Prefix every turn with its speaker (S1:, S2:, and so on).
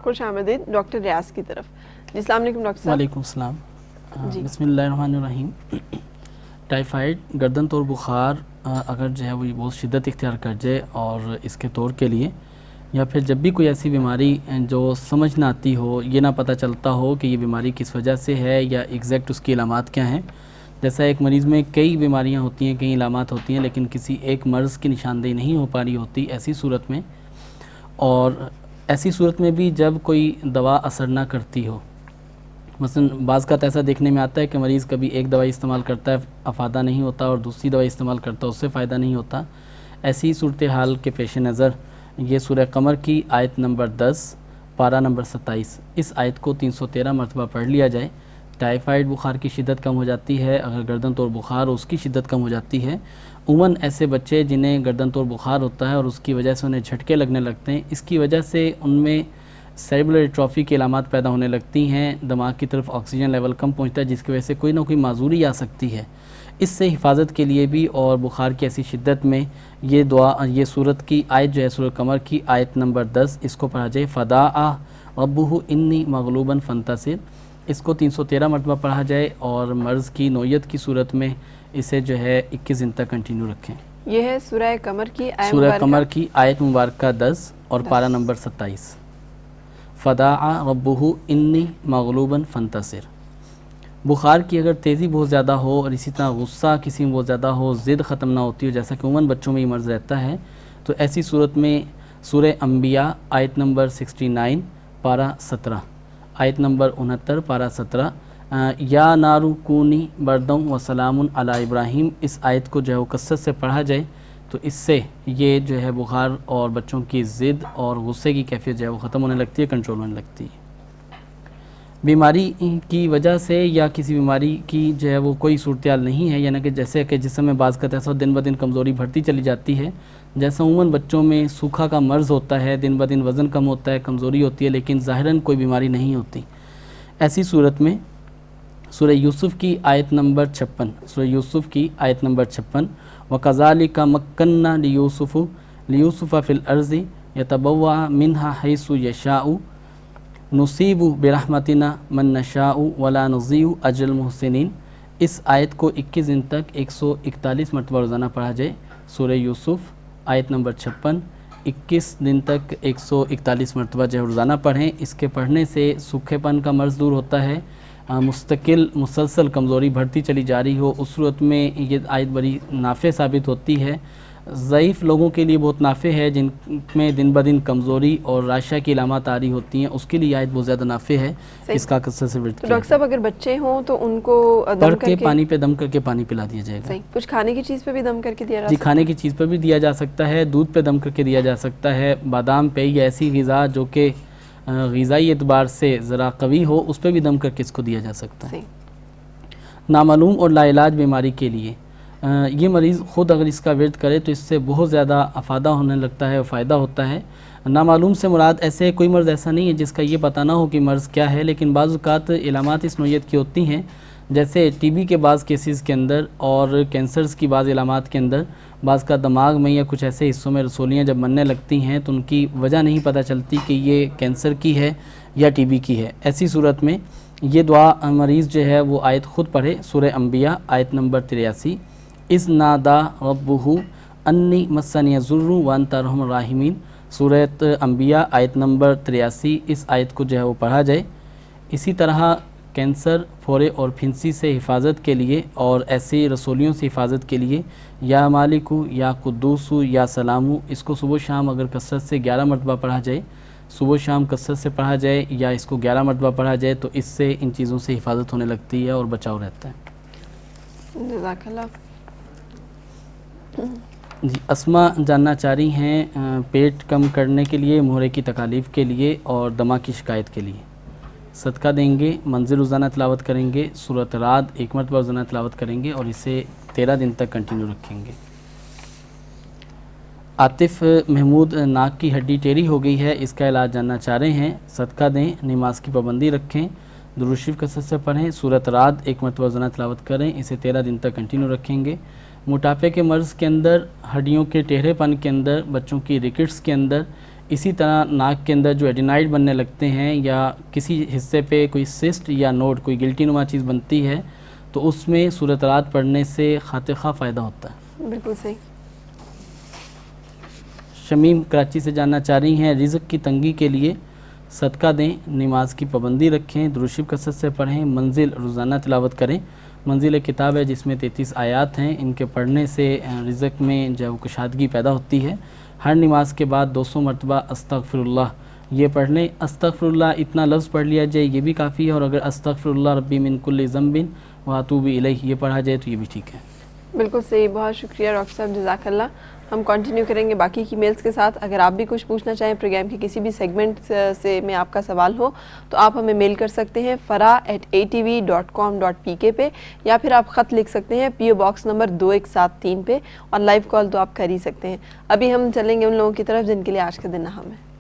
S1: خوش آمدید ڈاکٹر ریاض کی طرف. جی السلام علیکم ڈاکٹر صاحب.
S2: وعلیکم السلام. بسم اللہ الرحمن الرحیم. ٹائیفائڈ گردن توڑ بخار اگر جو ہے وہ بہت شدت اختیار کر جائے اور اس کے طور کے لیے، یا پھر جب بھی کوئی ایسی بیماری جو سمجھ نہ آتی ہو، یہ نہ پتہ چلتا ہو کہ یہ بیماری کس وجہ سے ہے یا ایگزیکٹ اس کی علامات کیا ہیں. جیسا ایک مریض میں کئی بیماریاں ہوتی ہیں، کئی علامات ہوتی ہیں، لیکن کسی ایک مرض کی نشاندہی نہیں ہو پا رہی ہوتی، ایسی صورت میں، اور ایسی صورت میں بھی جب کوئی دوا اثر نہ کرتی ہو. مثلا بعض کا ایسا دیکھنے میں آتا ہے کہ مریض کبھی ایک دوائی استعمال کرتا ہے افادہ نہیں ہوتا، اور دوسری دوائی استعمال کرتا ہے اس سے فائدہ نہیں ہوتا. ایسی صورتحال کے پیش نظر یہ سورہ قمر کی آیت نمبر 10 پارہ نمبر 27، اس آیت کو 313 مرتبہ پڑھ لیا جائے. ٹائیفائڈ بخار کی شدت کم ہو جاتی ہے. اگر گردن توڑ بخار ہو اس کی شدت کم ہو جاتی ہے. عموماً ایسے بچے جنہیں گردن توڑ بخار ہوتا ہے اور اس کی وجہ سے انہیں جھٹکے لگنے لگتے ہیں، اس کی وجہ سے ان میں سیریبرل ایٹروفی کی علامات پیدا ہونے لگتی ہیں. دماغ کی طرف آکسیجن لیول کم پہنچتا ہے، جس کی وجہ سے کوئی نہ کوئی معذوری آ سکتی ہے. اس سے حفاظت کے لیے بھی اور بخار کی ایسی شدت میں یہ دعا، یہ سورت کی آیت جو ہے سورہ قمر کی آیت نمبر 10، اس کو پڑھا جائے. فداعا ربہ انی مغلوبا فانتصر، اس کو 313 مرتبہ پڑھا جائے، اور مرض کی نوعیت کی صورت میں اسے جو ہے 21 دن تک کنٹینیو رکھیں.
S1: یہ ہے سورہ قمر کی آیت
S2: سورہ
S1: مبارکہ،
S2: قمر کی آیت مبارکہ 10 اور پارہ نمبر 27. فداعا ربہ انی مغلوبا فانتصر. بخار کی اگر تیزی بہت زیادہ ہو اور اسی طرح غصہ کسی میں بہت زیادہ ہو، ضد ختم نہ ہوتی ہو، جیسا کہ عموماً بچوں میں یہ مرض رہتا ہے، تو ایسی صورت میں سورہ انبیاء آیت نمبر 69 پارہ 17، آیت نمبر 69 پارہ 17، یا نارو کونی بردم و سلام علی ابراہیم، اس آیت کو جو ہے وہ کثرت سے پڑھا جائے تو اس سے یہ جو ہے بخار اور بچوں کی ضد اور غصے کی کیفیت جو ہے وہ ختم ہونے لگتی ہے، کنٹرول ہونے لگتی ہے. بیماری کی وجہ سے یا کسی بیماری کی جو ہے وہ کوئی صورتحال نہیں ہے، یعنی کہ جیسے کہ جسم میں بعض کا ایسا دن بدن کمزوری بڑھتی چلی جاتی ہے، جیسا عموماً بچوں میں سوکھا کا مرض ہوتا ہے، دن بدن وزن کم ہوتا ہے، کمزوری ہوتی ہے، لیکن ظاہراً کوئی بیماری نہیں ہوتی. ایسی صورت میں سورہ یوسف کی آیت نمبر 56، سورہ یوسف کی آیت نمبر 56، وَكَذَلِكَ مَكَّنَّا لِيُوسُفَ فِي الْأَرْضِ يَتَبَوَّأُ مِنْهَا حَيْثُ يَشَاءُ نُصِيبُ بِرَحْمَتِنَا مَن نَّشَاءُ وَلَا نُضِيعُ أَجْرَ الْمُحْسِنِينَ. اس آیت کو 21 دن تک 141 مرتبہ روزانہ پڑھا جائے. سورہ یوسف آیت نمبر 56 21 دن تک 141 مرتبہ جو ہے روزانہ پڑھیں. اس کے پڑھنے سے سوکھے پن کا مرض دور ہوتا ہے. مسلسل کمزوری بڑھتی چلی جا رہی ہو، اس صورت میں یہ آیت بڑی نافع ثابت ہوتی ہے. ضعیف لوگوں کے لیے بہت نافع ہے، جن میں دن بدن کمزوری اور راشا کی علامات آ رہی ہوتی ہیں، اس کے لیے آیت بہت زیادہ نافع ہے. اس کا کثرت سے ورد کیا
S1: ڈاکٹر صاحب اگر بچے ہوں تو ان کو
S2: پڑھ کے پانی پہ دم کر کے پانی پلا دیا جائے گا.
S1: صحیح. کچھ کھانے کی چیز پہ بھی دم کر کے دیا جا
S2: جی
S1: سکتا ہے؟
S2: کھانے کی چیز پہ بھی دیا جا سکتا ہے، دودھ پہ دم کر کے دیا جا سکتا ہے، بادام پہ یا ایسی غذا جو کہ غذائی اعتبار سے ذرا قوی ہو، اس پہ بھی دم کر کے اس کو دیا جا سکتا ہے. نامعلوم اور لا علاج بیماری کے لیے یہ مریض خود اگر اس کا ورد کرے تو اس سے بہت زیادہ افادہ ہونے لگتا ہے اور فائدہ ہوتا ہے. نامعلوم سے مراد ایسے کوئی مرض ایسا نہیں ہے جس کا یہ پتہ نہ ہو کہ مرض کیا ہے، لیکن بعض اوقات علامات اس نوعیت کی ہوتی ہیں، جیسے ٹی بی کے بعض کیسز کے اندر اور کینسرز کی بعض علامات کے اندر بعض کا دماغ میں یا کچھ ایسے حصوں میں رسولیاں جب بننے لگتی ہیں تو ان کی وجہ نہیں پتہ چلتی کہ یہ کینسر کی ہے یا ٹی بی کی ہے. ایسی صورت میں یہ دعا مریض جو ہے وہ آیت خود پڑھے. سورہ انبیاء آیت نمبر 83، اذ نادا ربہ انی مسنی الضر وانت ارحم الراحمین. سورہ انبیاء آیت نمبر 83، اس آیت کو جو ہے وہ پڑھا جائے. اسی طرح کینسر، پھورے اور پھنسی سے حفاظت کے لیے اور ایسی رسولیوں سے حفاظت کے لیے یا مالکو یا قدوسو یا سلامو، اس کو صبح شام اگر کثرت سے 11 مرتبہ پڑھا جائے، صبح شام کثرت سے پڑھا جائے یا اس کو 11 مرتبہ پڑھا جائے تو اس سے ان چیزوں سے حفاظت ہونے لگتی ہے اور بچاؤ رہتا ہے.
S1: جزاک اللہ.
S2: جی اسما جاننا چاہ رہی ہیں پیٹ کم کرنے کے لیے، مہرے کی تکالیف کے لیے اور دمہ کی شکایت کے لیے صدقہ دیں گے، منزل روزانہ تلاوت کریں گے، سورۃ رعد 1 مرتبہ روزانہ تلاوت کریں گے اور اسے 13 دن تک کنٹینیو رکھیں گے. عاطف محمود ناک کی ہڈی ٹیڑھی ہو گئی ہے، اس کا علاج جاننا چاہ رہے ہیں. صدقہ دیں، نماز کی پابندی رکھیں، درود شریف کثرت سے پڑھیں، سورۃ رعد 1 مرتبہ روزانہ تلاوت کریں، اسے 13 دن تک کنٹینیو رکھیں گے. موٹاپے کے مرض کے اندر، ہڈیوں کے ٹیڑھے پن کے اندر، بچوں کی ریکٹس کے اندر اسی طرح ناک کے اندر جو ایڈینائڈ بننے لگتے ہیں یا کسی حصے پہ کوئی سسٹ یا نوڈ کوئی گلٹی نما چیز بنتی ہے تو اس میں سورۃ رات پڑھنے سے خاطر فائدہ ہوتا ہے۔
S1: بالکل صحیح۔
S2: شمیم کراچی سے جاننا چاہ رہی ہیں رزق کی تنگی کے لیے صدقہ دیں، نماز کی پابندی رکھیں، درود شریف کثرت سے پڑھیں، منزل روزانہ تلاوت کریں۔ منزل ایک کتاب ہے جس میں 33 آیات ہیں، ان کے پڑھنے سے رزق میں جو کشادگی پیدا ہوتی ہے۔ ہر نماز کے بعد 200 مرتبہ استغفر اللہ یہ پڑھ لیں۔ استغفر اللہ اتنا لفظ پڑھ لیا جائے یہ بھی کافی ہے، اور اگر استغفر اللہ ربی من کل ذنب واتوب الیہ یہ پڑھا جائے تو یہ بھی ٹھیک ہے۔
S1: بالکل صحیح، بہت شکریہ ڈاکٹر صاحب، جزاک اللہ۔ ہم کنٹینیو کریں گے باقی کی میلز کے ساتھ۔ اگر آپ بھی کچھ پوچھنا چاہیں پروگرام کے کسی بھی سیگمنٹ سے میں آپ کا سوال ہو تو آپ ہمیں میل کر سکتے ہیں farah@atv.com.pk پہ، یا پھر آپ خط لکھ سکتے ہیں PO باکس نمبر 2173 پہ، اور لائیو کال تو آپ کر ہی سکتے ہیں۔ ابھی ہم چلیں گے ان لوگوں کی طرف جن کے لیے آج کا دن اہم ہے۔